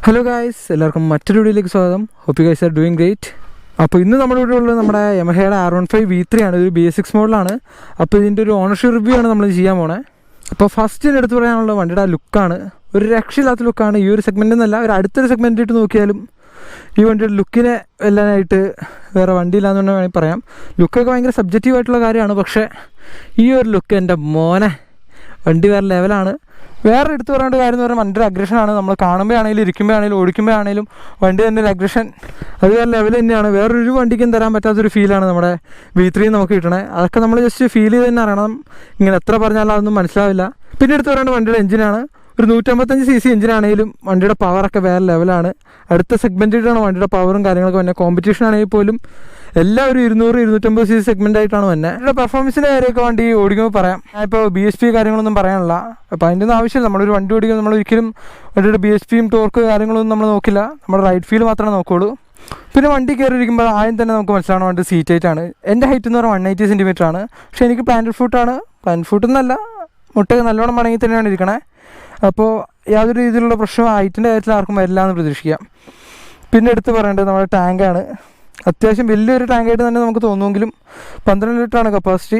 Hello guys, എല്ലാവർക്കും മറ്റൊരു വീഡിയോയിലേക്ക് സ്വാഗതം. Hope you guys are doing great. അപ്പോൾ ഇന്ന് നമ്മുടെ ഇവിടെ ഉള്ളത് നമ്മുടെ യമഹയുടെ R15 V3 ആണ്. ഒരു BS6 മോഡലാണ്. അപ്പോൾ ഇതിൻ്റെ ഒരു ഓണർഷിപ്പ് റിവ്യൂ ആണ് നമ്മൾ ചെയ്യാൻ പോണേ. അപ്പോൾ ഫസ്റ്റ് എടുത്ത് പറയാനുള്ള വണ്ടിയുടെ ആ ലുക്കാണ്. ഒരു രക്ഷയില്ലാത്ത ലുക്കാണ്. ഈ ഒരു സെഗ്മെൻറ്റിൽ നിന്നല്ല, ഒരു അടുത്തൊരു സെഗ്മെൻറ്റ് ഇട്ട് നോക്കിയാലും ഈ വണ്ടിയുടെ ലുക്കിനെ എല്ലാനായിട്ട് വേറെ വണ്ടിയില്ലാന്ന് തന്നെ വേണമെങ്കിൽ പറയാം. ലുക്കൊക്കെ ഭയങ്കര സബ്ജക്റ്റീവായിട്ടുള്ള കാര്യമാണ്. പക്ഷേ ഈ ഒരു ലുക്ക് എൻ്റെ മോനെ വണ്ടി വേറെ ലെവലാണ്. വേറെ എടുത്ത് പറയേണ്ട കാര്യം എന്ന് പറഞ്ഞാൽ വണ്ടിയുടെ അഗ്രഷനാണ്. നമ്മൾ കാണുമ്പോഴാണെങ്കിലും ഇരിക്കുമ്പോഴാണെങ്കിലും ഓടിക്കുമ്പോഴാണെങ്കിലും വണ്ടി തന്നെ ഒരു അഗ്രഷൻ അത് വേറെ ലെവൽ തന്നെയാണ്. വേറൊരു വണ്ടിക്കും തരാൻ പറ്റാത്തൊരു ഫീലാണ് നമ്മുടെ V3 നമുക്ക് കിട്ടണേ. അതൊക്കെ നമ്മൾ ജസ്റ്റ് ഫീൽ ചെയ്ത് തന്നെ അറിയണം. ഇങ്ങനെ എത്ര പറഞ്ഞാലും അതൊന്നും മനസ്സിലാവില്ല. പിന്നെ എടുത്ത് പറയേണ്ട വണ്ടിയുടെ എഞ്ചിനാണ്. ഒരു 155cc എഞ്ചിനാണെങ്കിലും വണ്ടിയുടെ പവറൊക്കെ വേറെ ലെവലാണ്. അടുത്ത സെഗ്മെൻറ്റിലാണ് വണ്ടിയുടെ പവറും കാര്യങ്ങളൊക്കെ വന്നെ. കോമ്പറ്റീഷൻ ആണെങ്കിൽ പോലും എല്ലാവരും 200-250cc സെഗ്മെൻ്റ് ആയിട്ടാണ് വന്നെ. ഇവിടെ പെർഫോമൻസിൻ്റെ കാര്യമൊക്കെ വണ്ടി ഓടിക്കുമ്പോൾ പറയാം. ഇപ്പോൾ BSP കാര്യങ്ങളൊന്നും പറയാനില്ല. അപ്പോൾ അതിൻ്റെ ഒന്നും ആവശ്യമില്ല. നമ്മളൊരു വണ്ടി ഓടിക്കുമ്പോൾ നമ്മളൊരിക്കലും വണ്ടിയുടെ BSPയും ടോർക്ക് കാര്യങ്ങളൊന്നും നമ്മൾ നോക്കില്ല. നമ്മുടെ റൈഡ് ഫീൽ മാത്രമേ നോക്കുകയുള്ളൂ. പിന്നെ വണ്ടി കയറിയിരിക്കുമ്പോൾ ആദ്യം തന്നെ നമുക്ക് മനസ്സിലാവണം വണ്ടി സീറ്റ് ഹൈറ്റാണ്. എൻ്റെ ഹൈറ്റ് എന്ന് പറഞ്ഞാൽ 180 cm ആണ്. പക്ഷേ എനിക്ക് പ്ലാന്റഡ് ഫുട്ടാണ്. പ്ലാന്റഡ് ഫുട്ട് എന്നല്ല, മുട്ട നല്ലോണം മടങ്ങി തന്നെയാണ് ഇരിക്കണേ. അപ്പോൾ യാതൊരു രീതിയിലുള്ള പ്രശ്നം ഹൈറ്റിൻ്റെ കാര്യത്തിൽ ആർക്കും വരില്ല എന്ന് പ്രതീക്ഷിക്കാം. പിന്നെ എടുത്ത് പറയേണ്ടത് നമ്മുടെ ടാങ്കാണ്. അത്യാവശ്യം വലിയൊരു ടാങ്കായിട്ട് തന്നെ നമുക്ക് തോന്നുമെങ്കിലും 12 ലിറ്ററാണ് കപ്പാസിറ്റി.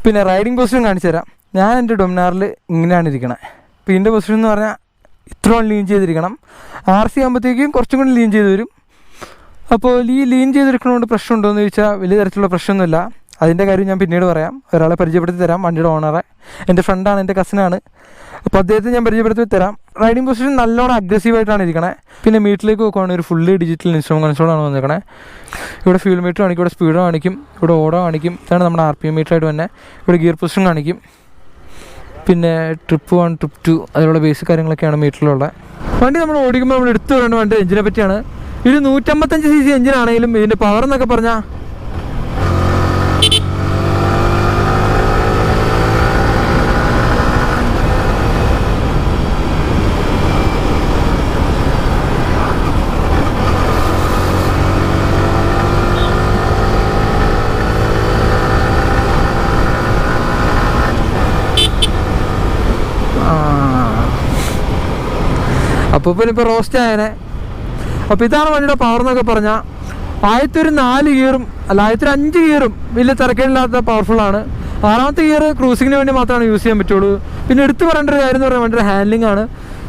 പിന്നെ റൈഡിങ് പൊസിഷൻ കാണിച്ചു തരാം. ഞാൻ എൻ്റെ ഡൊമിനാറിൽ ഇങ്ങനെയാണ് ഇരിക്കണത്. അപ്പോൾ ഇതിൻ്റെ പൊസിഷൻ എന്ന് പറഞ്ഞാൽ ഇത്രയും ലീൻ ചെയ്തിരിക്കണം. RC ആകുമ്പോഴത്തേക്കും കുറച്ചും കൂടി ലീൻ ചെയ്ത് വരും. അപ്പോൾ ഈ ലീൻ ചെയ്തിരിക്കണതുകൊണ്ട് പ്രശ്നമുണ്ടോ എന്ന് ചോദിച്ചാൽ വലിയ തരത്തിലുള്ള പ്രശ്നമൊന്നുമില്ല. അതിൻ്റെ കാര്യം ഞാൻ പിന്നീട് പറയാം. ഒരാളെ പരിചയപ്പെടുത്തി തരാം, വണ്ടിയുടെ ഓണറെ. എൻ്റെ ഫ്രണ്ടാണ്, എൻ്റെ കസിനാണ്. അപ്പോൾ അദ്ദേഹത്തെ ഞാൻ പരിചയപ്പെടുത്തി തരാം. റൈഡിങ് പൊസിഷൻ നല്ലോണം അഗ്രസീവായിട്ടാണ് ഇരിക്കണേ. പിന്നെ മീറ്ററിലേക്ക് നോക്കുവാണെങ്കിൽ ഒരു ഫുള്ളി ഡിജിറ്റൽ ഇൻസ്ട്രുമെൻറ്റ് കൺസോളാണ് വന്നിരിക്കണേ. ഇവിടെ ഫ്യൂൽ മീറ്റർ കാണിക്കും, ഇവിടെ സ്പീഡ് കാണിക്കും, ഇവിടെ ഓടോ കാണിക്കും. ഇതാണ് നമ്മുടെ RPM മീറ്ററായിട്ട് തന്നെ. ഇവിടെ ഗിയർ പൊസിഷൻ കാണിക്കും. പിന്നെ ട്രിപ്പ് 1, ട്രിപ്പ് 2 അതിലുള്ള ബേസിക് കാര്യങ്ങളൊക്കെയാണ് മീറ്ററിലുള്ള. വണ്ടി നമ്മൾ ഓടിക്കുമ്പോൾ നമ്മൾ എടുത്തു പറയേണ്ട വണ്ടി എഞ്ചിനെ പറ്റിയാണ്. ഇത് 155cc എഞ്ചിനാണെങ്കിലും ഇതിൻ്റെ പവർ എന്നൊക്കെ പറഞ്ഞാൽ അപ്പോൾ പിന്നെ ഇപ്പോൾ റോസ്റ്റ് ആയനെ. അപ്പോൾ ഇതാണ് വണ്ടിയുടെ പവർ എന്നൊക്കെ പറഞ്ഞാൽ 4 ഗിയറും അല്ല 5 ഗിയറും വലിയ തിരക്കേടില്ലാത്ത പവർഫുള്ളാണ്. 6ാമത്തെ ഗിയർ ക്രൂസിങ്ങിന് വേണ്ടി മാത്രമാണ് യൂസ് ചെയ്യാൻ പറ്റുള്ളൂ. പിന്നെ എടുത്ത് പറയേണ്ട ഒരു കാര്യം എന്ന് പറഞ്ഞാൽ വണ്ടിയുടെ ഹാൻഡ്ലിംഗ് ആണ്.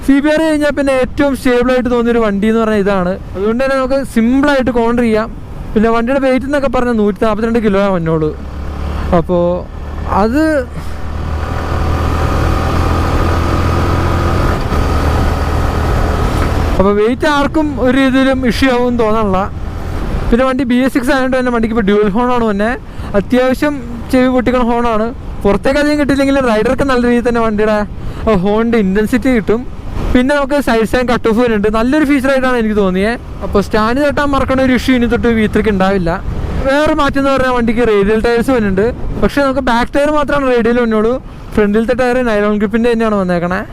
CBR കഴിഞ്ഞാൽ പിന്നെ ഏറ്റവും സ്റ്റേബിളായിട്ട് തോന്നിയൊരു വണ്ടി എന്ന് പറഞ്ഞാൽ ഇതാണ്. അതുകൊണ്ട് തന്നെ നമുക്ക് സിമ്പിളായിട്ട് കോൺട്രോൾ ചെയ്യാം. പിന്നെ വണ്ടിയുടെ വെയിറ്റ് എന്നൊക്കെ പറഞ്ഞാൽ 142 കിലോ വന്നോളൂ. അപ്പോൾ അത് അപ്പോൾ വെയിറ്റ് ആർക്കും ഒരു രീതിയിലും ഇഷ്യൂ ആവും തോന്നാനില്ല. പിന്നെ വണ്ടി BS6 ആയതുകൊണ്ട് തന്നെ വണ്ടിക്ക് ഇപ്പോൾ ഡ്യൂവൽ ഹോണാണ് തന്നെ. അത്യാവശ്യം ചെവി പൊട്ടിക്കുന്ന ഹോണാണ്. പുറത്തേക്ക് അധികം കിട്ടിയില്ലെങ്കിലും റൈഡർക്ക് നല്ല രീതിയിൽ തന്നെ വണ്ടിയുടെ ഹോണിൻ്റെ ഇൻറ്റൻസിറ്റി കിട്ടും. പിന്നെ നമുക്ക് സൈഡ് സ്റ്റാൻഡ് കട്ട് ഓഫ് വരുന്നുണ്ട്. നല്ലൊരു ഫീച്ചറായിട്ടാണ് എനിക്ക് തോന്നിയത്. അപ്പോൾ സ്റ്റാൻഡ് തട്ടാൻ മറക്കണ ഒരു ഇഷ്യൂ ഇനി തൊട്ട് V3 ഉണ്ടാവില്ല. വേറെ മാറ്റം എന്ന് പറഞ്ഞാൽ വണ്ടിക്ക് റേഡിയൽ ടയർസ് വരുന്നുണ്ട്. പക്ഷേ നമുക്ക് ബാക്ക് ടയർ മാത്രമാണ് റേഡിയൽ വന്നോളൂ. ഫ്രണ്ടിലത്തെ ടയർ നൈലോൺ ഗ്രിപ്പിൻ്റെ തന്നെയാണ് വന്നേക്കണേ.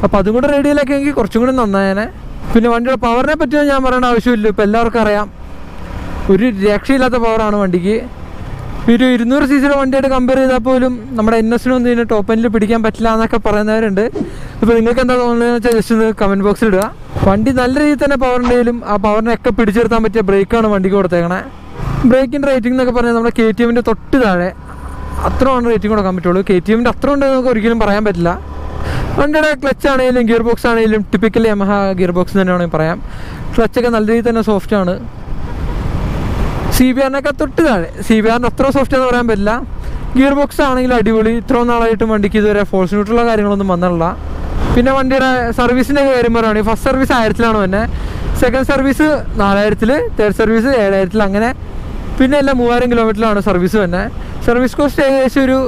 അപ്പോൾ അതും കൂടെ റേഡിയലൊക്കെ എങ്കിൽ കുറച്ചും കൂടി നന്നായേനെ. പിന്നെ വണ്ടിയുടെ പവറിനെ പറ്റി ഞാൻ പറയേണ്ട ആവശ്യമില്ല. ഇപ്പോൾ എല്ലാവർക്കും അറിയാം, ഒരു രക്ഷയില്ലാത്ത പവറാണ് വണ്ടിക്ക്. ഒരു 200cc വണ്ടിയായിട്ട് കമ്പയർ ചെയ്താൽ പോലും നമ്മുടെ NS-നൊന്നും ഇതിന് ടോപ്പ് എൻഡിൽ പിടിക്കാൻ പറ്റില്ല എന്നൊക്കെ പറയുന്നവരുണ്ട്. ഇപ്പോൾ നിങ്ങൾക്ക് എന്താ തോന്നുന്നതെന്ന് വെച്ചാൽ ജസ്റ്റ് ഒന്ന് കമൻറ്റ് ബോക്സിൽ ഇടുക. വണ്ടി നല്ല രീതിയിൽ തന്നെ പവർ ഉണ്ടെങ്കിലും ആ പവറിനൊക്കെ പിടിച്ചെടുത്താൻ പറ്റിയ ബ്രേക്കാണ് വണ്ടിക്ക് കൊടുത്തേക്കണേ. ബ്രേക്കിൻ്റെ റേറ്റിംഗ് എന്നൊക്കെ പറഞ്ഞാൽ നമ്മുടെ KTM-ൻ്റെ തൊട്ട് താഴെ അത്രയാണ് റേറ്റിംഗ് കൊടുക്കാൻ പറ്റുള്ളൂ. KTM-ൻ്റെ അത്ര ഉണ്ടെന്ന് നമുക്ക് ഒരിക്കലും പറയാൻ പറ്റില്ല. വണ്ടിയുടെ ക്ലച്ച് ആണെങ്കിലും ഗിയർ ബോക്സ് ആണെങ്കിലും ടിപ്പിക്കൽ യമഹ ഗിയർ ബോക്സ് തന്നെ വേണമെങ്കിൽ പറയാം. ക്ലച്ചൊക്കെ നല്ല രീതിയിൽ തന്നെ സോഫ്റ്റാണ്. CBR-നൊക്കെ തൊട്ട് താഴെ. CBR-ന് അത്ര സോഫ്റ്റ് എന്ന് പറയാൻ പറ്റില്ല. ഗിയർ ബോക്സ് ആണെങ്കിലും അടിപൊളി. ഇത്രയും നാളായിട്ടും വണ്ടിക്ക് ഇതുവരെ ഫോഴ്സ് ന്യൂട്രലുള്ള കാര്യങ്ങളൊന്നും വന്നില്ല. പിന്നെ വണ്ടിയുടെ സർവീസിൻ്റെ കാര്യം പറയുകയാണെങ്കിൽ ഫസ്റ്റ് സർവീസ് 1000-ലാണ് തന്നെ, സെക്കൻഡ് സർവീസ് 4000-ൽ, തേർഡ് സർവീസ് 7000-ൽ, അങ്ങനെ പിന്നെ എല്ലാം 3000 കിലോമീറ്ററിലാണ് സർവീസ് തന്നെ. സർവീസ് കോസ്റ്റ് ഏകദേശം ഒരു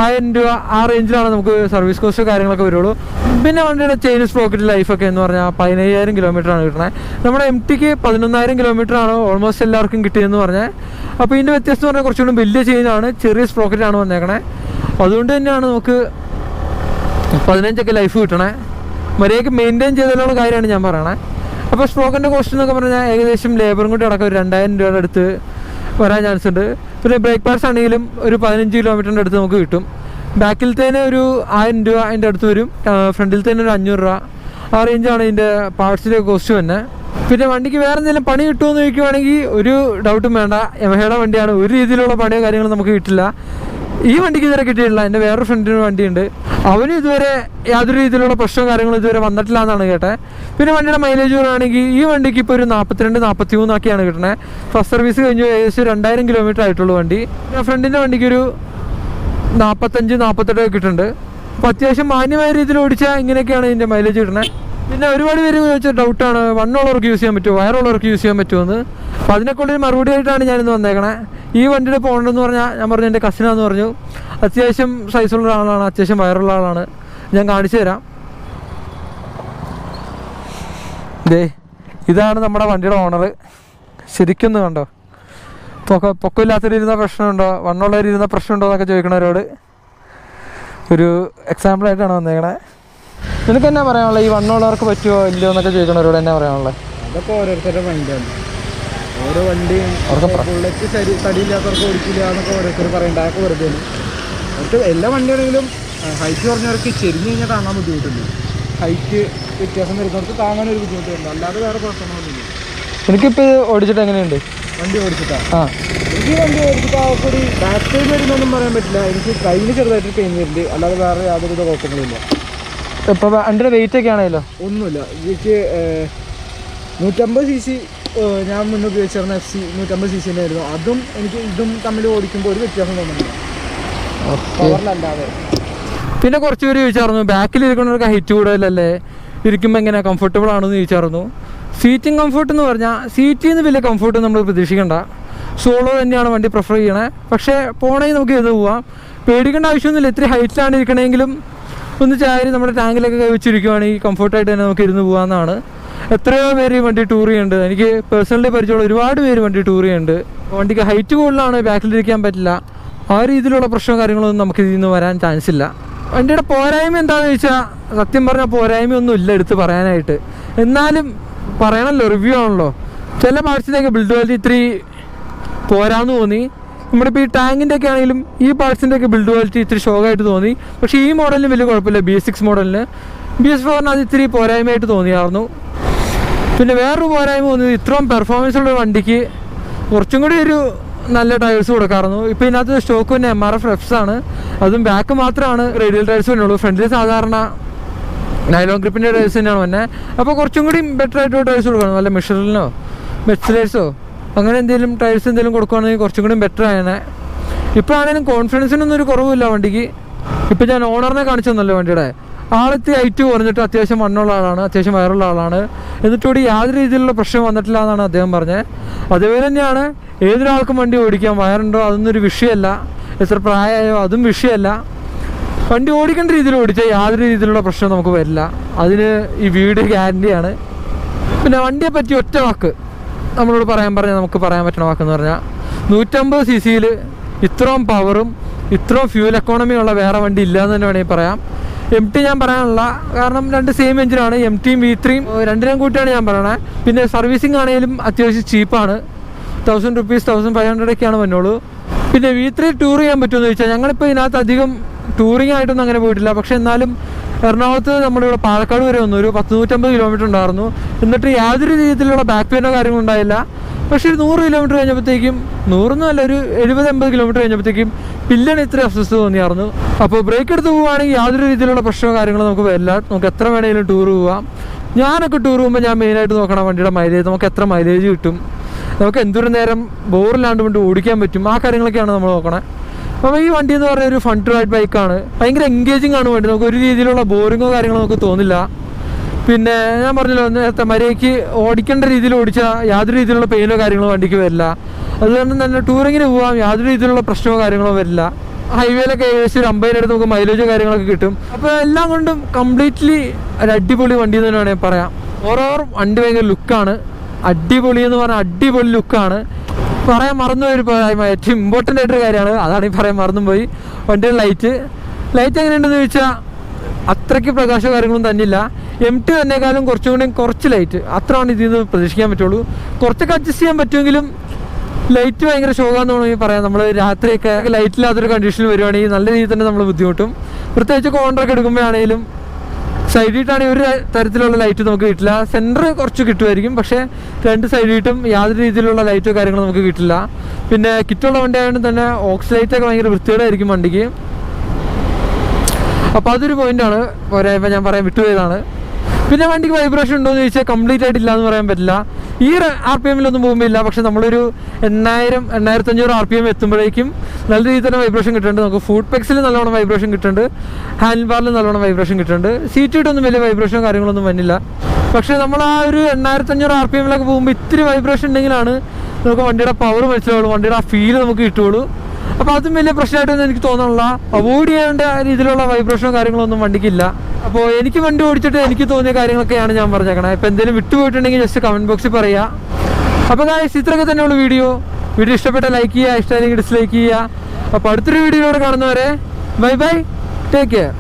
1000 രൂപ ആ റേഞ്ചിലാണ് നമുക്ക് സർവീസ് കോസ്റ്റ് കാര്യങ്ങളൊക്കെ വരുള്ളൂ. പിന്നെ വണ്ടിയുടെ ചെയിൻ സ്പ്രോക്കറ്റ് ലൈഫൊക്കെ എന്ന് പറഞ്ഞാൽ 15000 കിലോമീറ്ററാണ് കിട്ടണത്. നമ്മുടെ MTക്ക് 11000 കിലോമീറ്ററാണ് ഓൾമോസ്റ്റ് എല്ലാവർക്കും കിട്ടിയെന്ന് പറഞ്ഞാൽ. അപ്പോൾ ഇതിൻ്റെ വ്യത്യസ്തം പറഞ്ഞാൽ കുറച്ചുകൂടി വലിയ ചെയിനാണ്, ചെറിയ സ്പ്രോക്കറ്റാണ് വന്നേക്കണേ. അതുകൊണ്ട് തന്നെയാണ് നമുക്ക് 15ഒക്കെ ലൈഫ് കിട്ടണേ. മര്യാദയ്ക്ക് മെയിൻറ്റെയിൻ ചെയ്തതിലുള്ള കാര്യമാണ് ഞാൻ പറയണേ. അപ്പോൾ സ്പ്രോക്കറ്റിൻ്റെ കോസ്റ്റ് എന്നൊക്കെ പറഞ്ഞാൽ ഏകദേശം ലേബറും കൂടി അടക്കം ഒരു 2000 രൂപയുടെ അടുത്ത് വരാൻ ചാൻസ് ഉണ്ട്. പിന്നെ ബ്രേക്ക് പാഡ്സ് ആണെങ്കിലും ഒരു 15 കിലോമീറ്ററിൻ്റെ അടുത്ത് നമുക്ക് കിട്ടും. ബാക്കിലത്തേന് ഒരു 1000 രൂപ അതിൻ്റെ അടുത്ത് വരും. ഫ്രണ്ടിലത്തേന് ഒരു 500 രൂപ. ആ റേഞ്ചാണ് ഇതിൻ്റെ പാർട്സിൻ്റെ കോസ്റ്റ് തന്നെ. പിന്നെ വണ്ടിക്ക് വേറെ എന്തെങ്കിലും പണി കിട്ടുമെന്ന് ചോദിക്കുവാണെങ്കിൽ ഒരു ഡൗട്ടും വേണ്ട, യമഹയുടെ വണ്ടിയാണ്, ഒരു രീതിയിലുള്ള പണിയോ കാര്യങ്ങളും നമുക്ക് കിട്ടില്ല. ഈ വണ്ടിക്ക് ഇതുവരെ കിട്ടിയിട്ടില്ല. എൻ്റെ വേറൊരു ഫ്രണ്ടിന് വണ്ടിയുണ്ട്, അവന് ഇതുവരെ യാതൊരു രീതിയിലുള്ള പ്രശ്നവും കാര്യങ്ങളും ഇതുവരെ വന്നിട്ടില്ല എന്നാണ് കേട്ടത്. പിന്നെ വണ്ടിയുടെ മൈലേജ് പറയുകയാണെങ്കിൽ ഈ വണ്ടിക്ക് ഇപ്പോൾ ഒരു 42-43 കിട്ടണേ. ഫസ്റ്റ് സർവീസ് കഴിഞ്ഞു ഏകദേശം 2000 കിലോമീറ്റർ ആയിട്ടുള്ളൂ വണ്ടി. ഫ്രണ്ടിൻ്റെ വണ്ടിക്ക് ഒരു 45-48 കിട്ടുന്നുണ്ട്. അപ്പോൾ അത്യാവശ്യം മാന്യമായ രീതിയിൽ ഓടിച്ചാൽ ഇങ്ങനെയൊക്കെയാണ് ഇതിൻ്റെ മൈലേജ് കിട്ടണേ. പിന്നെ ഒരുപാട് പേര് ചോദിച്ചാൽ ഡൗട്ടാണ്, വണ്ണുള്ളവർക്ക് യൂസ് ചെയ്യാൻ പറ്റുമോ, വയറുള്ളവർക്ക് യൂസ് ചെയ്യാൻ പറ്റുമെന്ന്. അപ്പോൾ അതിനെക്കൊണ്ടൊരു മറുപടി ആയിട്ടാണ് ഞാനിന്ന് വന്നേക്കണേ. ഈ വണ്ടിയുടെ പോകണമെന്ന് പറഞ്ഞാൽ ഞാൻ പറഞ്ഞു എൻ്റെ കസിനാന്ന് പറഞ്ഞു, അത്യാവശ്യം സൈസുള്ള ആളാണ്, അത്യാവശ്യം വയറുള്ള ആളാണ്. ഞാൻ കാണിച്ചു തരാം. ഇതാണ് നമ്മുടെ വണ്ടിയുടെ ഓണർ. ശരിക്കൊന്ന് കണ്ടോ, പൊക്കമില്ലാത്തവരിരുന്ന പ്രശ്നമുണ്ടോ, വണ്ണുള്ളവരിരുന്ന പ്രശ്നമുണ്ടോ എന്നൊക്കെ ചോദിക്കണവരോട് ഒരു എക്സാമ്പിളായിട്ടാണ് വന്നേക്കണേ. നിനക്ക് എന്നാ പറയാനുള്ളത്, ഈ വണ്ണമുള്ളവർക്ക് പറ്റുമോ ഇല്ലയോ എന്നൊക്കെ ചോദിക്കണവരോട് എന്നാ പറയാനുള്ളത്? അതൊക്കെ ഓരോരുത്തരുടെ വണ്ടിയാണ്. ഓരോ വണ്ടിയും ബുള്ളറ്റ് തടിയില്ലാത്തവർക്ക് ഓടിക്കില്ല എന്നൊക്കെ ഓരോരുത്തർ പറയണ്ട, അതൊക്കെ വെറുതെ. അവർക്ക് എല്ലാ വണ്ടിയാണെങ്കിലും ഹൈറ്റ് കുറഞ്ഞവർക്ക് ചെരിഞ്ഞ് കഴിഞ്ഞാൽ താങ്ങാൻ ബുദ്ധിമുട്ടുണ്ട്. ഹൈറ്റ് വ്യത്യാസം വരുന്നവർക്ക് താങ്ങാനൊരു ബുദ്ധിമുട്ടുണ്ട്, അല്ലാതെ വേറെ കുഴപ്പമൊന്നുമില്ല. എനിക്കിപ്പോൾ ഓടിച്ചിട്ട് എങ്ങനെയുണ്ട് വണ്ടി ഓടിച്ചിട്ടാണ്? എനിക്ക് വണ്ടി ഓടിച്ചിട്ട് ആ കൂടി ബാക്ക് സൈഡ് വരുന്നൊന്നും പറയാൻ പറ്റില്ല. എനിക്ക് കയ്യിൽ ചെറുതായിട്ട് പെയിൻ വരുന്നുണ്ട്, അല്ലാതെ വേറെ യാതൊരു കുഴപ്പങ്ങളില്ല. ഇപ്പോൾ വണ്ടിയുടെ വെയിറ്റ് ഒക്കെ ആണെങ്കിലോ? ഒന്നുമില്ല. എനിക്ക് 150 cc ഞാൻ മുന്നേ ഉപയോഗിച്ചിരുന്ന FC 150 cc ആയിരുന്നു. അതും എനിക്ക് ഇതും തമ്മിൽ ഓടിക്കുമ്പോൾ ഒരു വ്യത്യാസം തോന്നുന്നില്ല, പവറിലല്ലാതെ. പിന്നെ കുറച്ച് പേര് ചോദിച്ചായിരുന്നു, ബാക്കിൽ ഇരിക്കുന്നവർക്ക് ഹൈറ്റ് കൂടുതലല്ലേ, ഇരിക്കുമ്പോൾ എങ്ങനെ കംഫർട്ടബിൾ ആണെന്ന് ചോദിച്ചായിരുന്നു. സീറ്റിംഗ് കംഫർട്ട് എന്ന് പറഞ്ഞാൽ സീറ്റിൽ നിന്ന് വലിയ കംഫർട്ട് നമ്മൾ പ്രതീക്ഷിക്കേണ്ട. സോളോ തന്നെയാണ് വണ്ടി പ്രിഫർ ചെയ്യണേ. പക്ഷേ പോണെങ്കിൽ നമുക്ക് ഇത് പോവാം, പേടിക്കേണ്ട ആവശ്യമൊന്നുമില്ല. ഇത്തിരി ഹൈറ്റിലാണ് ഇരിക്കണമെങ്കിലും ഒന്ന് ചാരി നമ്മുടെ ടാങ്കിലൊക്കെ കൈവച്ചിരിക്കുവാണെങ്കിൽ കംഫർട്ടായിട്ട് തന്നെ നമുക്ക് ഇരുന്ന് പോകാമെന്നാണ്. എത്രയോ പേര് ഈ വണ്ടി ടൂർ ചെയ്യുന്നുണ്ട്. എനിക്ക് പേഴ്സണലി പരിചയമുള്ള ഒരുപാട് പേര് വണ്ടി ടൂർ ചെയ്യുന്നുണ്ട്. വണ്ടിക്ക് ഹൈറ്റ് കൂടുതലാണ്, ബാക്കിലിരിക്കാൻ പറ്റില്ല. ആ രീതിയിലുള്ള പ്രശ്നവും കാര്യങ്ങളൊന്നും നമുക്ക് ഇതിൽ നിന്ന് വരാൻ ചാൻസ് ഇല്ല. വണ്ടിയുടെ പോരായ്മ എന്താണെന്ന് ചോദിച്ചാൽ, സത്യം പറഞ്ഞാൽ പോരായ്മയൊന്നും ഇല്ല എടുത്ത് പറയാനായിട്ട്. എന്നാലും പറയണമല്ലോ, റിവ്യൂ ആണല്ലോ. ചില പാർട്സിൻ്റെയൊക്കെ ബിൽഡ് ക്വാളിറ്റി ഇത്തിരി പോരാന്ന് തോന്നി. നമ്മുടെ ഇപ്പോൾ ഈ ടാങ്കിൻ്റെ ഒക്കെ ആണെങ്കിലും ഈ പാർട്സിൻ്റെയൊക്കെ ബിൽഡ് ക്വാളിറ്റി ഇത്തിരി ഷോക്കായിട്ട് തോന്നി. പക്ഷേ ഈ മോഡലിന് വലിയ കുഴപ്പമില്ല. BS6 മോഡലിന് BS4 അത് ഇത്തിരി പോരായ്മയായിട്ട് തോന്നിയായിരുന്നു. പിന്നെ വേറൊരു പോരായ്മ തോന്നിയത്, ഇത്രയും പെർഫോമൻസ് ഉള്ള വണ്ടിക്ക് കുറച്ചും കൂടി ഒരു നല്ല ടയേഴ്സ് കൊടുക്കാമായിരുന്നു. ഇപ്പോൾ ഇതിനകത്ത് സ്റ്റോക്ക് തന്നെ MRF റെഫ്സ് ആണ്, അതും ബാക്ക് മാത്രമാണ് റേഡിയൽ ടയേഴ്സ് തന്നെയുള്ളൂ. ഫ്രണ്ടിൽ സാധാരണ നൈലോൺ ഗ്രിപ്പിൻ്റെ ടയേഴ്സ് തന്നെയാണ് തന്നെ. അപ്പോൾ കുറച്ചും കൂടി ബെറ്റർ ആയിട്ടുള്ള ടയേഴ്സ് കൊടുക്കണം, വല്ല മിഷറിനോ മെറ്റ്സിലേഴ്സോ അങ്ങനെ എന്തെങ്കിലും ടയേഴ്സ് എന്തെങ്കിലും കൊടുക്കുകയാണെങ്കിൽ കുറച്ചും കൂടി ബെറ്റർ ആയനെ. ഇപ്പോഴാണെങ്കിലും കോൺഫിഡൻസിനൊന്നും ഒരു കുറവില്ല വണ്ടിക്ക്. ഇപ്പോൾ ഞാൻ ഓണറിനെ കാണിച്ചു തന്നല്ലോ വണ്ടിയുടെ, ആളെത്തി ഹൈറ്റ് കുറഞ്ഞിട്ട് അത്യാവശ്യം മണ്ണുള്ള ആളാണ്, അത്യാവശ്യം വയറുള്ള ആളാണ്. എന്നിട്ടുകൂടി യാതൊരു രീതിയിലുള്ള പ്രശ്നം വന്നിട്ടില്ല എന്നാണ് അദ്ദേഹം പറഞ്ഞത്. അതേപോലെ തന്നെയാണ് ഏതൊരാൾക്കും വണ്ടി ഓടിക്കാം, വയറുണ്ടോ അതൊന്നും ഒരു വിഷയമല്ല, എത്ര പ്രായമായോ അതും വിഷയമല്ല. വണ്ടി ഓടിക്കേണ്ട രീതിയിൽ ഓടിച്ചാൽ യാതൊരു രീതിയിലുള്ള പ്രശ്നം നമുക്ക് വരില്ല. അതിന് ഈ വീഡിയോ ഗ്യാരണ്ടിയാണ്. പിന്നെ വണ്ടിയെ പറ്റി ഒറ്റ വാക്ക് നമ്മളോട് പറഞ്ഞാൽ നമുക്ക് പറയാൻ പറ്റുന്ന വാക്കെന്ന് പറഞ്ഞാൽ, 150 cc ഇത്രയും പവറും ഇത്രയും ഫ്യൂൽ എക്കോണമിയുള്ള വേറെ വണ്ടി ഇല്ല എന്ന് തന്നെ വേണമെങ്കിൽ പറയാം. MT ഞാൻ പറയാനുള്ള കാരണം രണ്ട് സെയിം എഞ്ചിനാണ്, MTയും V3യും രണ്ടിനും കൂട്ടിയാണ് ഞാൻ പറയണത്. പിന്നെ സർവീസിങ് ആണെങ്കിലും അത്യാവശ്യം ചീപ്പാണ്, 1000 rupees 1500 വന്നോളൂ. പിന്നെ V3 ടൂർ ചെയ്യാൻ പറ്റുമെന്ന് ചോദിച്ചാൽ, ഞങ്ങളിപ്പോൾ ഇതിനകത്ത് അധികം ടൂറിങ് ആയിട്ടൊന്നും അങ്ങനെ പോയിട്ടില്ല. പക്ഷേ എന്നാലും എറണാകുളത്ത് നമ്മളിവിടെ പാലക്കാട് വരെ വന്നു, ഒരു 150 കിലോമീറ്റർ ഉണ്ടായിരുന്നു. എന്നിട്ട് യാതൊരു രീതിയിലുള്ള ബാക്ക് പെയിനോ കാര്യങ്ങളോ ഉണ്ടായില്ല. പക്ഷേ ഒരു 100 കിലോമീറ്റർ കഴിഞ്ഞപ്പോഴത്തേക്കും, 100 അല്ല, ഒരു 70-80 കിലോമീറ്റർ കഴിഞ്ഞപ്പോഴത്തേക്കും പില്ലാണ് ഇത്ര അസ്വസ്ഥത തോന്നിയായിരുന്നു. അപ്പോൾ ബ്രേക്ക് എടുത്ത് പോവുകയാണെങ്കിൽ യാതൊരു രീതിയിലുള്ള പ്രശ്നമോ കാര്യങ്ങളോ നമുക്ക് വരില്ല. നമുക്ക് എത്ര വേണമെങ്കിലും ടൂർ പോവാം. ഞാനൊക്കെ ടൂർ പോകുമ്പോൾ ഞാൻ മെയിനായിട്ട് നോക്കണം വണ്ടിയുടെ മൈലേജ്, നമുക്ക് എത്ര മൈലേജ് കിട്ടും, നമുക്ക് എന്തൊരു നേരം ബോറില്ലാണ്ട് കൊണ്ട് ഓടിക്കാൻ പറ്റും, ആ കാര്യങ്ങളൊക്കെയാണ് നമ്മൾ നോക്കണേ. അപ്പോൾ ഈ വണ്ടി എന്ന് പറഞ്ഞാൽ ഒരു ഫൺ ടു റൈഡ് ബൈക്കാണ്. ഭയങ്കര എൻഗേജിങ് ആണ് വണ്ടി, നമുക്ക് ഒരു രീതിയിലുള്ള ബോറിങ്ങോ കാര്യങ്ങളോ നമുക്ക് തോന്നില്ല. പിന്നെ ഞാൻ പറഞ്ഞല്ലോ നേരത്തെ, മര്യാദയ്ക്ക് ഓടിക്കേണ്ട രീതിയിൽ ഓടിച്ചാൽ യാതൊരു രീതിയിലുള്ള പെയിനോ കാര്യങ്ങളോ വണ്ടിക്ക് വരില്ല. അതുകൊണ്ട് തന്നെ ടൂറിങ്ങിന് പോകാം, യാതൊരു രീതിയിലുള്ള പ്രശ്നമോ കാര്യങ്ങളോ വരില്ല. ഹൈവേയിലൊക്കെ ഏകദേശം ഒരു 50 അടുത്ത് നമുക്ക് മൈലേജോ കാര്യങ്ങളൊക്കെ കിട്ടും. അപ്പോൾ എല്ലാം കൊണ്ടും കംപ്ലീറ്റ്ലി ഒരു അടിപൊളി വണ്ടി എന്ന് തന്നെ വേണമെങ്കിൽ പറയാം. ഓരോരോ വണ്ടി ഭയങ്കര ലുക്കാണ്, അടിപൊളി എന്ന് പറഞ്ഞാൽ അടിപൊളി ലുക്കാണ്. പറയാൻ മറന്നുപോയൊരു ഏറ്റവും ഇമ്പോർട്ടൻ്റ് ആയിട്ടൊരു കാര്യമാണ്, അതാണ് ഈ പറയാൻ മറന്നുപോയി. വണ്ടിയുടെ ലൈറ്റ് എങ്ങനെയുണ്ടെന്ന് ചോദിച്ചാൽ അത്രയ്ക്ക് പ്രകാശ കാര്യങ്ങളൊന്നും തന്നില്ല. MT തന്നെക്കാളും കുറച്ച് ലൈറ്റ്, അത്രയാണ് ഇതിൽ നിന്ന് പ്രതീക്ഷിക്കാൻ പറ്റുള്ളൂ. കുറച്ചൊക്കെ അഡ്ജസ്റ്റ് ചെയ്യാൻ പറ്റുമെങ്കിലും ലൈറ്റ് ഭയങ്കര ഷോകാന്ന് വേണമെങ്കിൽ പറയാം. നമ്മൾ രാത്രിയൊക്കെ ലൈറ്റില്ലാത്തൊരു കണ്ടീഷനിൽ വരുവാണെങ്കിൽ നല്ല രീതിയിൽ തന്നെ നമ്മൾ ബുദ്ധിമുട്ടും. പ്രത്യേകിച്ച് കോൺട്രാക്ട് എടുക്കുമ്പോഴാണെങ്കിലും സൈഡിട്ടാണെങ്കിൽ ഒരു തരത്തിലുള്ള ലൈറ്റ് നമുക്ക് കിട്ടില്ല. സെൻറ്റർ കുറച്ച് കിട്ടുമായിരിക്കും, പക്ഷേ രണ്ട് സൈഡിട്ടും യാതൊരു രീതിയിലുള്ള ലൈറ്റോ കാര്യങ്ങളോ നമുക്ക് കിട്ടില്ല. പിന്നെ കിറ്റുള്ള വണ്ടി ആയതുകൊണ്ട് തന്നെ ഓക്സ് ലൈറ്റൊക്കെ ഭയങ്കര വൃത്തികേടായിരിക്കും വണ്ടിക്ക്. അപ്പോൾ അതൊരു പോയിൻ്റാണ്. പോരായ്മ ഞാൻ പറയാൻ വിട്ടുപോയതാണ്. പിന്നെ വണ്ടിക്ക് വൈബ്രേഷൻ ഉണ്ടോ എന്ന് ചോദിച്ചാൽ കംപ്ലീറ്റ് ആയിട്ടില്ല എന്ന് പറയാൻ പറ്റില്ല. ഈ RPM-ലൊന്നും പോകുമ്പോൾ ഇല്ല. പക്ഷെ നമ്മളൊരു 8,000-8,500 RPM എത്തുമ്പോഴേക്കും നല്ല രീതിയിൽ തന്നെ വൈബ്രേഷൻ കിട്ടുന്നുണ്ട്. നമുക്ക് ഫുഡ് പെക്സിൽ നല്ലോണം വൈബ്രേഷൻ കിട്ടുന്നുണ്ട്, ഹാൻഡിൽ ബാറിൽ നല്ലോണം വൈബ്രേഷൻ കിട്ടുന്നുണ്ട്. സീറ്റിട്ടൊന്നും വലിയ വൈബ്രേഷനോ കാര്യങ്ങളൊന്നും വന്നില്ല. പക്ഷേ നമ്മൾ ആ ഒരു 8,500 RPM-ലൊക്കെ പോകുമ്പോൾ ഇത്തിരി വൈബ്രേഷൻ ഉണ്ടെങ്കിലാണ് നമുക്ക് വണ്ടിയുടെ പവർ മനസ്സിലാവുള്ളൂ, വണ്ടിയുടെ ആ ഫീൽ നമുക്ക് കിട്ടുള്ളൂ. അപ്പോൾ അതും വലിയ പ്രശ്നമായിട്ടൊന്നും എനിക്ക് തോന്നുന്നില്ല. അവോയ്ഡ് ചെയ്യേണ്ട രീതിയിലുള്ള വൈബ്രേഷനോ കാര്യങ്ങളൊന്നും വണ്ടിക്കില്ല. അപ്പോൾ എനിക്ക് വണ്ടി ഓടിച്ചിട്ട് എനിക്ക് തോന്നിയ കാര്യങ്ങളൊക്കെയാണ് ഞാൻ പറഞ്ഞേക്കണേ. ഇപ്പോൾ എന്തെങ്കിലും വിട്ടുപോയിട്ടുണ്ടെങ്കിൽ ജസ്റ്റ് കമൻറ്റ് ബോക്സിൽ പറയുക. അപ്പോൾ ഗായ്സ് ഇത്രയൊക്കെ തന്നെയുള്ള വീഡിയോ ഇഷ്ടപ്പെട്ട ലൈക്ക് ചെയ്യുക, ഇഷ്ടമായില്ലെങ്കിൽ ഡിസ്ലൈക്ക് ചെയ്യുക. അപ്പോൾ അടുത്തൊരു വീഡിയോയിലൂടെ കാണുന്നവരെ ബൈ ബൈ, ടേക്ക് കെയർ.